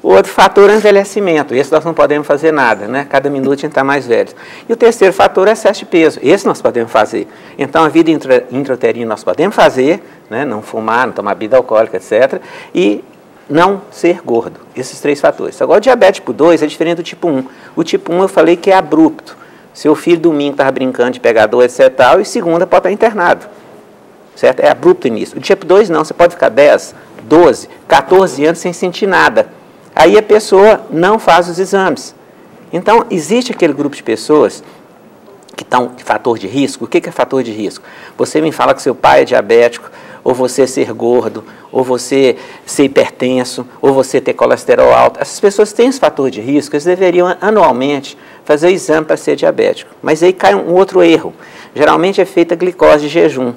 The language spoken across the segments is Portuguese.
O outro fator é o envelhecimento. Esse nós não podemos fazer nada, né? Cada minuto a gente está mais velho. E o terceiro fator é excesso de peso. Esse nós podemos fazer. Então, a vida intrauterina nós podemos fazer, né? Não fumar, não tomar bebida alcoólica, etc. E não ser gordo. Esses 3 fatores. Agora, o diabetes tipo 2 é diferente do tipo 1. O tipo 1 eu falei que é abrupto. Seu filho domingo estava brincando de pegador, etc. Tal, e segunda pode estar internado. Certo? É abrupto o início. O tipo 2 não. Você pode ficar 10, 12, 14 anos sem sentir nada. Aí a pessoa não faz os exames. Então, existe aquele grupo de pessoas que estão em fator de risco. O que é fator de risco? Você me fala que seu pai é diabético, ou você ser gordo, ou você ser hipertenso, ou você ter colesterol alto. Essas pessoas têm esse fator de risco, eles deveriam anualmente fazer o exame para ser diabético. Mas aí cai um outro erro. Geralmente é feita a glicose de jejum.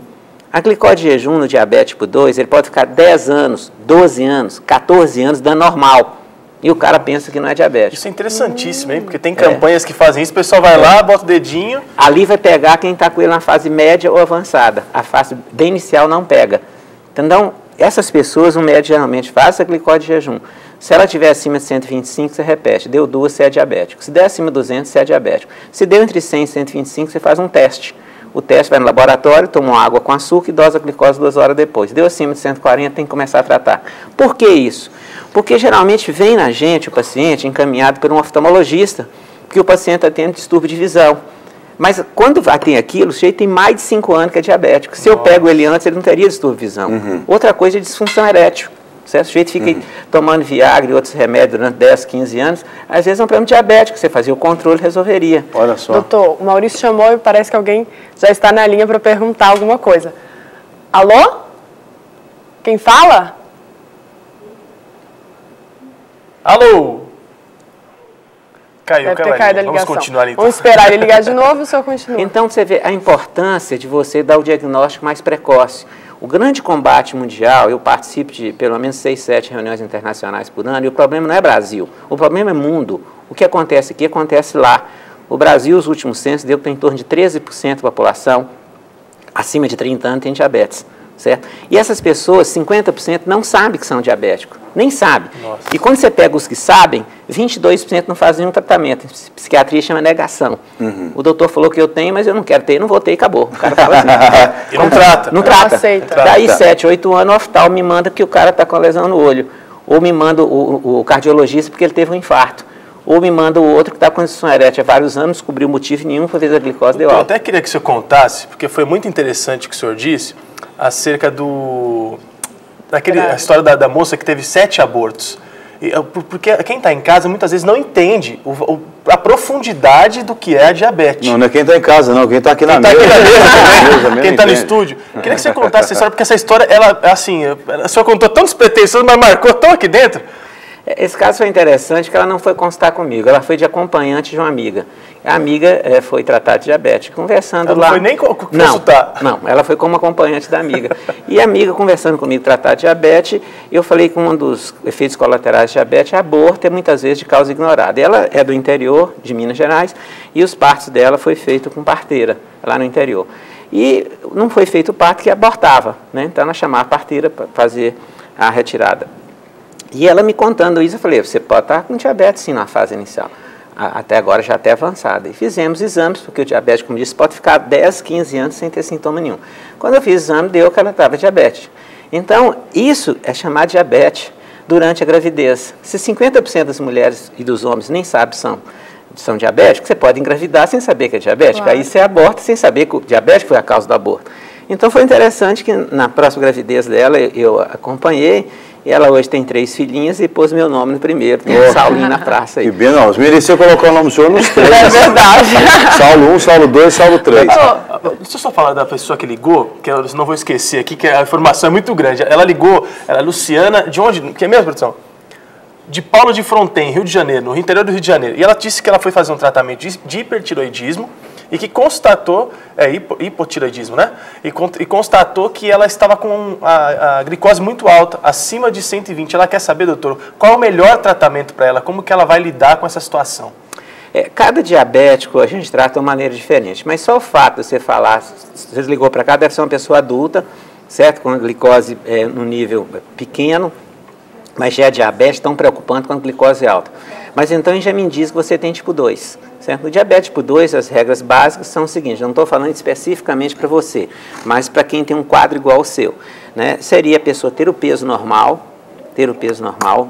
A glicose de jejum no diabetes tipo 2, ele pode ficar 10 anos, 12 anos, 14 anos dando normal. E o cara pensa que não é diabético. Isso é interessantíssimo, hein? Porque tem campanhas que fazem isso, o pessoal vai lá, bota o dedinho... Ali vai pegar quem está com ele na fase média ou avançada. A fase bem inicial não pega. Então, essas pessoas, o médico geralmente faz a glicose de jejum. Se ela estiver acima de 125, você repete. Deu 2, você é diabético. Se der acima de 200, você é diabético. Se deu entre 100 e 125, você faz um teste. O teste vai no laboratório, toma uma água com açúcar e dosa a glicose 2 horas depois. Deu acima de 140, tem que começar a tratar. Por que isso? Porque geralmente vem na gente o paciente encaminhado por um oftalmologista, porque o paciente está tendo distúrbio de visão. Mas quando tem aquilo, o sujeito tem mais de 5 anos que é diabético. Se eu pego ele antes, ele não teria distúrbio de visão. Outra coisa é disfunção erétil. Certo? O sujeito fica tomando Viagra e outros remédios durante 10, 15 anos. Às vezes é um problema diabético, você fazia o controle, resolveria. Olha só. Doutor, o Maurício chamou e parece que alguém já está na linha para perguntar alguma coisa. Alô? Quem fala? Alô? Caiu, Deve ter caído a ligação. Vamos continuar ali, então. Vamos esperar ele ligar de novo e o senhor continua. Então, você vê a importância de você dar o diagnóstico mais precoce. O grande combate mundial, eu participo de pelo menos 6, 7 reuniões internacionais por ano, e o problema não é Brasil, o problema é mundo. O que acontece aqui, acontece lá. O Brasil, os últimos censos, deu que tem em torno de 13% da população acima de 30 anos tem diabetes. Certo? E essas pessoas, 50% não sabem que são diabéticos, nem sabem. Nossa. E quando você pega os que sabem, 22% não fazem nenhum tratamento. Psiquiatria chama negação. O doutor falou que eu tenho, mas eu não quero ter, não vou ter e acabou. O cara fala assim. E não trata. Não trata. Aceita. Daí 7, 8 anos, o oftalmo me manda que o cara está com lesão no olho. Ou me manda o cardiologista porque ele teve um infarto. Ou me manda o outro que está com disfunção erétil há vários anos, descobriu motivo nenhum, foi fazer a glicose, deu Eu alta. até queria que o senhor contasse, porque foi muito interessante o que o senhor disse, acerca a história da moça que teve 7 abortos. Porque quem está em casa muitas vezes não entende a profundidade do que é a diabetes. Não é quem está em casa, não. Quem está aqui na Quem está aqui na mesa, quem está no entende. estúdio. Queria que você contasse essa história, porque essa história, ela, assim, a senhora contou tão despretensioso, mas marcou tão aqui dentro. Esse caso foi interessante porque ela não foi consultar comigo, ela foi de acompanhante de uma amiga. A amiga foi tratar de diabetes, conversando Ela lá. não foi nem consultar. Não, ela foi como acompanhante da amiga. E a amiga conversando comigo, tratar de diabetes, eu falei que um dos efeitos colaterais de diabetes é aborto, é muitas vezes de causa ignorada. Ela é do interior de Minas Gerais e os partos dela foi feito com parteira, lá no interior. E não foi feito o parto que abortava, né? Então ela chamava a parteira para fazer a retirada. E ela me contando isso, eu falei, você pode estar com diabetes sim na fase inicial. Até agora já até avançada. E fizemos exames, porque o diabetes, como disse, pode ficar 10, 15 anos sem ter sintoma nenhum. Quando eu fiz o exame, deu que ela estava diabética. Então, isso é chamado de diabetes durante a gravidez. Se 50% das mulheres e dos homens nem sabem são diabéticos, você pode engravidar sem saber que é diabético. Claro. Aí você aborta sem saber que o diabetes foi a causa do aborto. Então, foi interessante que na próxima gravidez dela, eu acompanhei. E ela hoje tem 3 filhinhas e pôs meu nome no primeiro. Tem um Saulinho na praça aí. Que bem, não. Merecia colocar o nome do senhor nos 3. É verdade. Saulo 1, Saulo 2, Saulo 3. Deixa eu só falar da pessoa que ligou, que eu não vou esquecer aqui, que a informação é muito grande. Ela ligou, ela é Luciana, de onde? Que é mesmo, produção? De Paulo de Fronten, Rio de Janeiro, no interior do Rio de Janeiro. E ela disse que ela foi fazer um tratamento de hipertiroidismo e que constatou, hipotiroidismo, né? E constatou que ela estava com a glicose muito alta, acima de 120. Ela quer saber, doutor, qual é o melhor tratamento para ela? Como que ela vai lidar com essa situação? Cada diabético a gente trata de uma maneira diferente, mas só o fato de você falar, você ligou para cá, deve ser uma pessoa adulta, certo? Com a glicose no nível pequeno, mas já é diabetes tão preocupante quanto glicose alta. Mas então já me diz que você tem tipo 2. Certo? No diabetes tipo 2, as regras básicas são as seguintes, não estou falando especificamente para você, mas para quem tem um quadro igual ao seu. Né? Seria a pessoa ter o peso normal,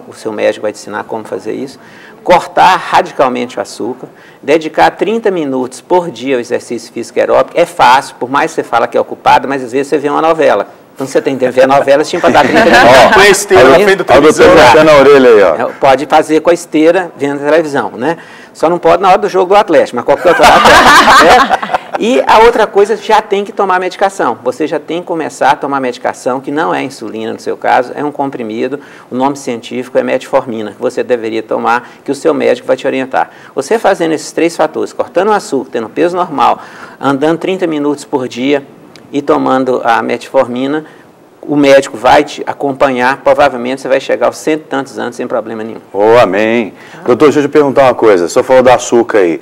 o seu médico vai te ensinar como fazer isso, cortar radicalmente o açúcar, dedicar 30 minutos por dia ao exercício físico aeróbico. É fácil, por mais que você fala que é ocupado, mas às vezes você vê uma novela. Então você tem que ver a novela, tinha para dar 30 minutos. Com a esteira na frente do televisor. Na orelha aí, ó. Pode fazer com a esteira vendo a televisão, né? Só não pode na hora do jogo do Atlético, mas qualquer outra hora pode, né? E a outra coisa, já tem que tomar medicação. Você já tem que começar a tomar medicação, que não é insulina no seu caso, é um comprimido, o nome científico é metformina, que você deveria tomar, que o seu médico vai te orientar. Você fazendo esses 3 fatores, cortando o açúcar, tendo peso normal, andando 30 minutos por dia e tomando a metformina, o médico vai te acompanhar, provavelmente você vai chegar aos 100 e tantos anos sem problema nenhum. Oh, amém. Doutor, deixa eu te perguntar uma coisa, o senhor falou do açúcar aí.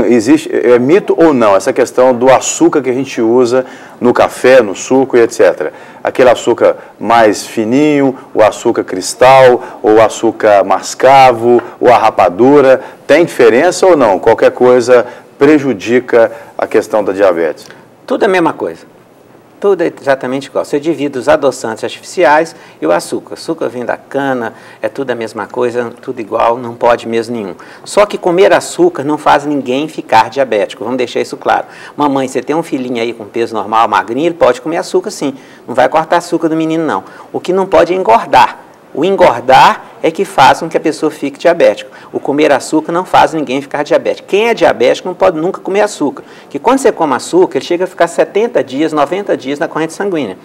Existe, é mito ou não, essa questão do açúcar que a gente usa no café, no suco e etc. Aquele açúcar mais fininho, o açúcar cristal, ou o açúcar mascavo, ou a rapadura, tem diferença ou não? Qualquer coisa prejudica a questão da diabetes? Tudo é a mesma coisa. Tudo é exatamente igual. Você divide os adoçantes artificiais e o açúcar. O açúcar vem da cana, é tudo a mesma coisa, tudo igual, não pode mesmo nenhum. Só que comer açúcar não faz ninguém ficar diabético, vamos deixar isso claro. Mamãe, você tem um filhinho aí com peso normal, magrinho, ele pode comer açúcar sim. Não vai cortar açúcar do menino não. O que não pode é engordar. O engordar é que faz com que a pessoa fique diabética. O comer açúcar não faz ninguém ficar diabético. Quem é diabético não pode nunca comer açúcar. Porque quando você come açúcar, ele chega a ficar 70 dias, 90 dias na corrente sanguínea.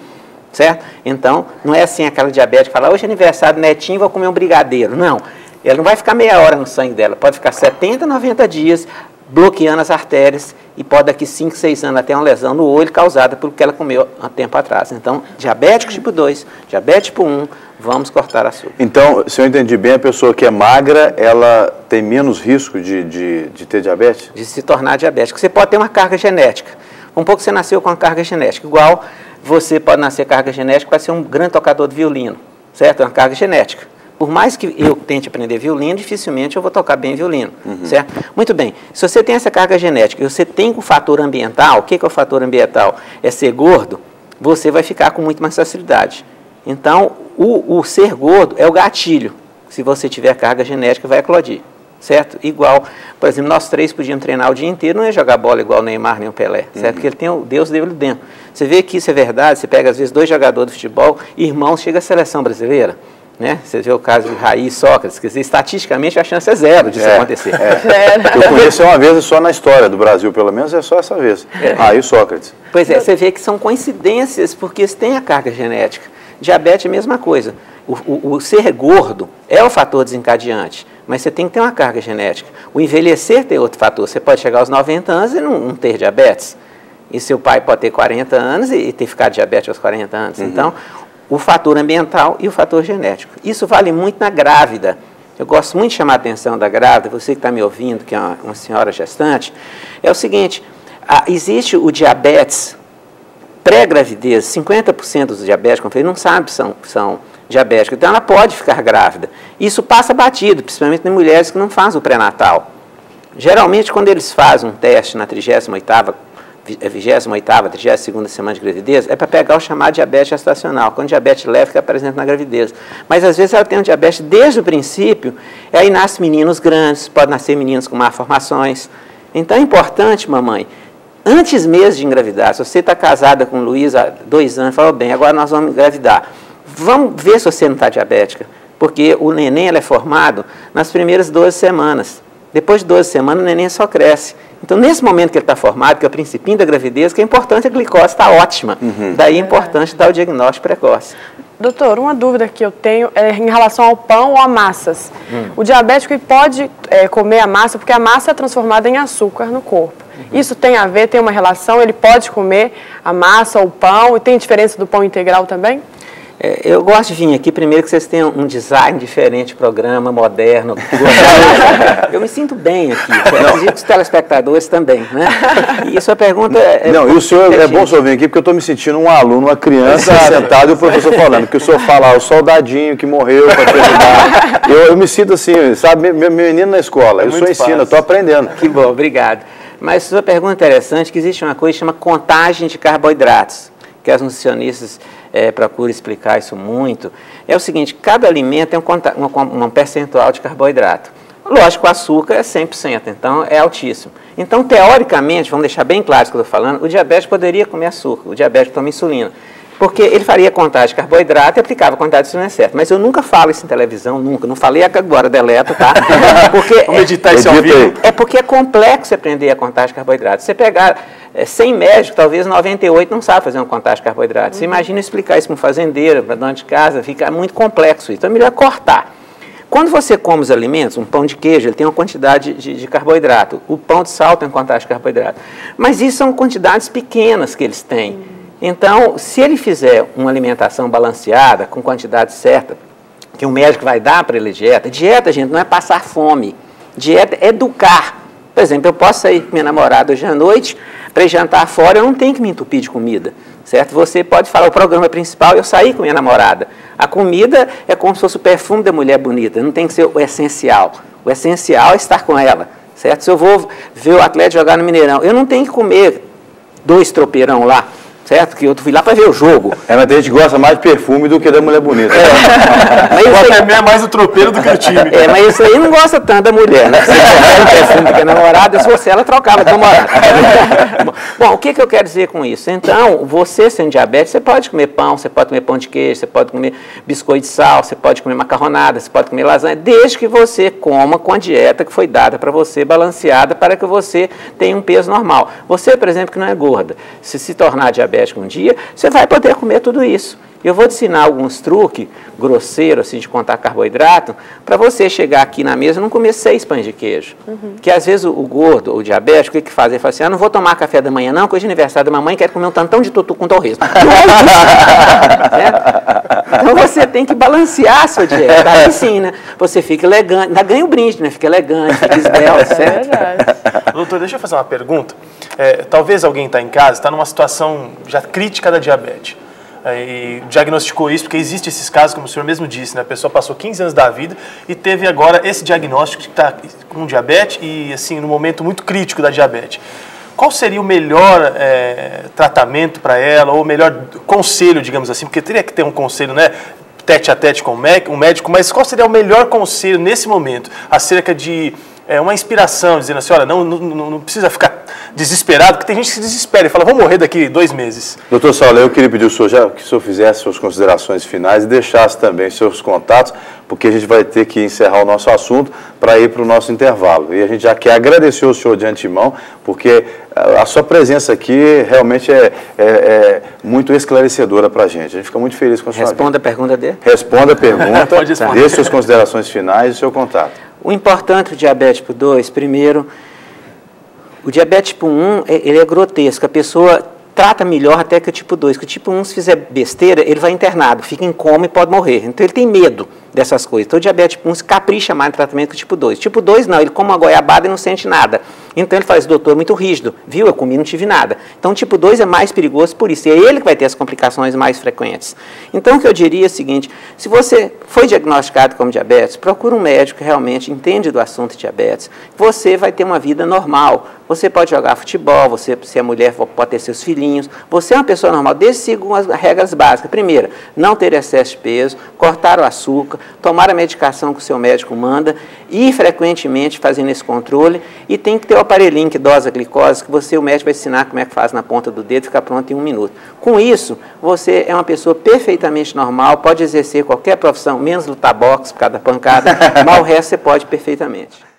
Certo? Então, não é assim aquela diabética que fala, hoje é aniversário do netinho, vou comer um brigadeiro. Não. Ela não vai ficar meia hora no sangue dela. Pode ficar 70, 90 dias bloqueando as artérias e pode daqui 5, 6 anos até uma lesão no olho causada pelo que ela comeu há tempo atrás. Então, diabético tipo 2, diabetes tipo 1, vamos cortar açúcar. Então, se eu entendi bem, a pessoa que é magra, ela tem menos risco de ter diabetes? De se tornar diabético. Você pode ter uma carga genética. Um pouco você nasceu com uma carga genética. Igual você pode nascer com carga genética para ser um grande tocador de violino. Certo? É uma carga genética. Por mais que eu tente aprender violino, dificilmente eu vou tocar bem violino, certo? Muito bem, se você tem essa carga genética e você tem o fator ambiental, o que é o fator ambiental? É ser gordo, você vai ficar com muito mais facilidade. Então, o ser gordo é o gatilho. Se você tiver carga genética, vai eclodir, certo? Igual, por exemplo, nós 3 podíamos treinar o dia inteiro, não ia jogar bola igual o Neymar nem o Pelé, certo? Porque ele tem o Deus dele dentro. Você vê que isso é verdade, você pega às vezes 2 jogadores de futebol, irmãos, chega à seleção brasileira. Né? Você vê o caso de Raí e Sócrates, quer dizer, estatisticamente a chance é 0 disso acontecer. Eu conheço uma vez só na história do Brasil, pelo menos é só essa vez. Raí e Sócrates. Pois é, você vê que são coincidências, porque eles têm a carga genética. Diabetes é a mesma coisa. O ser gordo é o fator desencadeante, mas você tem que ter uma carga genética. O envelhecer tem outro fator. Você pode chegar aos 90 anos e não ter diabetes. E seu pai pode ter 40 anos e ter ficado diabético aos 40 anos. Então, o fator ambiental e o fator genético. Isso vale muito na grávida. Eu gosto muito de chamar a atenção da grávida, você que está me ouvindo, que é uma senhora gestante, é o seguinte, existe o diabetes pré-gravidez, 50% dos diabéticos, como eu falei, não sabe que são diabéticos, então ela pode ficar grávida. Isso passa batido, principalmente em mulheres que não fazem o pré-natal. Geralmente, quando eles fazem um teste na 38ª, 32ª semana de gravidez, é para pegar o chamado diabetes gestacional, quando o diabetes leve fica presente na gravidez. Mas às vezes ela tem um diabetes desde o princípio, e aí nascem meninos grandes, pode nascer meninos com malformações. Então é importante, mamãe, antes mesmo de engravidar, se você está casada com o Luiz há 2 anos, fala, bem, agora nós vamos engravidar. Vamos ver se você não está diabética, porque o neném ele é formado nas primeiras 12 semanas. Depois de 12 semanas, o neném só cresce. Então, nesse momento que ele está formado, que é o principinho da gravidez, que é importante a glicose está ótima. Daí é importante dar o diagnóstico precoce. Doutor, uma dúvida que eu tenho é em relação ao pão ou a massas. O diabético pode comer a massa, porque a massa é transformada em açúcar no corpo. Isso tem a ver, tem uma relação? Ele pode comer a massa ou o pão? E tem diferença do pão integral também? Eu gosto de vir aqui, primeiro que vocês tenham um design diferente, programa moderno. Eu me sinto bem aqui, eu acredito que os telespectadores também, né? E a sua pergunta Não, e o senhor, é bom o senhor vir aqui porque eu estou me sentindo um aluno, uma criança sentado e o professor falando, que o senhor fala, o soldadinho que morreu para te ajudar. Eu me sinto assim, sabe, meu menino na escola, eu sou ensino, estou aprendendo. Que bom, obrigado. Mas a sua pergunta é interessante, que existe uma coisa que chama contagem de carboidratos, que as nutricionistas procuram explicar isso muito. É o seguinte, cada alimento tem um percentual de carboidrato. Lógico, o açúcar é 100%, então é altíssimo. Então, teoricamente, vamos deixar bem claro isso que eu estou falando, o diabético poderia comer açúcar, o diabético toma insulina. Porque ele faria contagem de carboidrato e aplicava a quantidade de insulina certa. Mas eu nunca falo isso em televisão, nunca. Não falei agora, deleta, tá? Porque vamos editar isso ao vivo. É porque é complexo aprender a contagem de carboidrato. Você pegar 100 médicos, talvez 98 não sabe fazer uma contagem de carboidrato. Você imagina explicar isso para um fazendeiro, para dona de casa, fica muito complexo isso. Então é melhor cortar. Quando você come os alimentos, um pão de queijo, ele tem uma quantidade de carboidrato. O pão de sal tem uma quantidade de carboidrato. Mas isso são quantidades pequenas que eles têm. Então, se ele fizer uma alimentação balanceada, com quantidade certa, que o médico vai dar para ele dieta, dieta, gente, não é passar fome. Dieta é educar. Por exemplo, eu posso sair com minha namorada hoje à noite para ir jantar fora, eu não tenho que me entupir de comida, certo? Você pode falar, o programa principal, eu saí com minha namorada. A comida é como se fosse o perfume da mulher bonita, não tem que ser o essencial. O essencial é estar com ela, certo? Se eu vou ver o atleta jogar no Mineirão, eu não tenho que comer 2 tropeirão lá, certo? Que eu fui lá para ver o jogo. Mas a gente gosta mais de perfume do que da mulher bonita. Mas isso é mais o tropeiro do que o time. Mas isso aí não gosta tanto da mulher, né? Você prefere o perfume do que a namorada, se fosse ela, trocava de namorada. Bom, o que eu quero dizer com isso? Então, você sendo diabético, você pode comer pão, você pode comer pão de queijo, você pode comer biscoito de sal, você pode comer macarronada, você pode comer lasanha, desde que você coma com a dieta que foi dada para você, balanceada, para que você tenha um peso normal. Você, por exemplo, que não é gorda, se tornar diabético um dia, você vai poder comer tudo isso. Eu vou te ensinar alguns truques grosseiros, assim, de contar carboidrato, para você chegar aqui na mesa e não comer 6 pães de queijo. Que às vezes o gordo, o diabético, o que faz? Ele fala assim, não vou tomar café da manhã não, porque hoje é aniversário da mamãe, quero comer um tantão de tutu com torresmo. Então você tem que balancear a sua dieta. Aí sim, né? Você fica elegante, ainda ganha o brinde, né? Fica elegante, fica esbelto, certo? Doutor, deixa eu fazer uma pergunta. Talvez alguém está em casa, está numa situação já crítica da diabetes. E diagnosticou isso, porque existe esses casos, como o senhor mesmo disse, né? A pessoa passou 15 anos da vida e teve agora esse diagnóstico de que está com diabetes e, assim, no momento muito crítico da diabetes. Qual seria o melhor tratamento para ela, ou o melhor conselho, digamos assim, porque teria que ter um conselho, né, tete a tete com o médico, mas qual seria o melhor conselho nesse momento, acerca de uma inspiração, dizendo assim, olha, não precisa ficar desesperado, porque tem gente que se desespera e fala, vou morrer daqui 2 meses. Doutor Saulo, eu queria pedir ao senhor que o senhor fizesse suas considerações finais e deixasse também seus contatos, porque a gente vai ter que encerrar o nosso assunto para ir para o nosso intervalo. E a gente já quer agradecer ao senhor de antemão, porque a sua presença aqui realmente é muito esclarecedora para a gente. A gente fica muito feliz com a sua Responda a pergunta dele. Responda a pergunta, dê suas considerações finais e seu contato. O importante do diabetes tipo 2, primeiro, o diabetes tipo 1, ele é grotesco. A pessoa trata melhor até que o tipo 2. Que o tipo 1, se fizer besteira, ele vai internado, fica em coma e pode morrer. Então, ele tem medo dessas coisas. Então, o diabetes tipo 1 se capricha mais no tratamento que o tipo 2. Tipo 2, não, ele come uma goiabada e não sente nada. Então, ele faz, doutor, muito rígido. Viu, eu comi e não tive nada. Então, o tipo 2 é mais perigoso por isso. E é ele que vai ter as complicações mais frequentes. Então, o que eu diria é o seguinte, se você foi diagnosticado como diabetes, procura um médico que realmente entende do assunto de diabetes. Você vai ter uma vida normal. Você pode jogar futebol, você, se é mulher, pode ter seus filhinhos. Você é uma pessoa normal, desde segundo as regras básicas. Primeiro, não ter excesso de peso, cortar o açúcar, tomar a medicação que o seu médico manda, ir frequentemente fazendo esse controle e tem que ter o aparelhinho que dosa a glicose, que o médico vai ensinar como é que faz na ponta do dedo e ficar pronto em 1 minuto. Com isso, você é uma pessoa perfeitamente normal, pode exercer qualquer profissão, menos lutar boxe por causa da pancada, mas o resto você pode perfeitamente.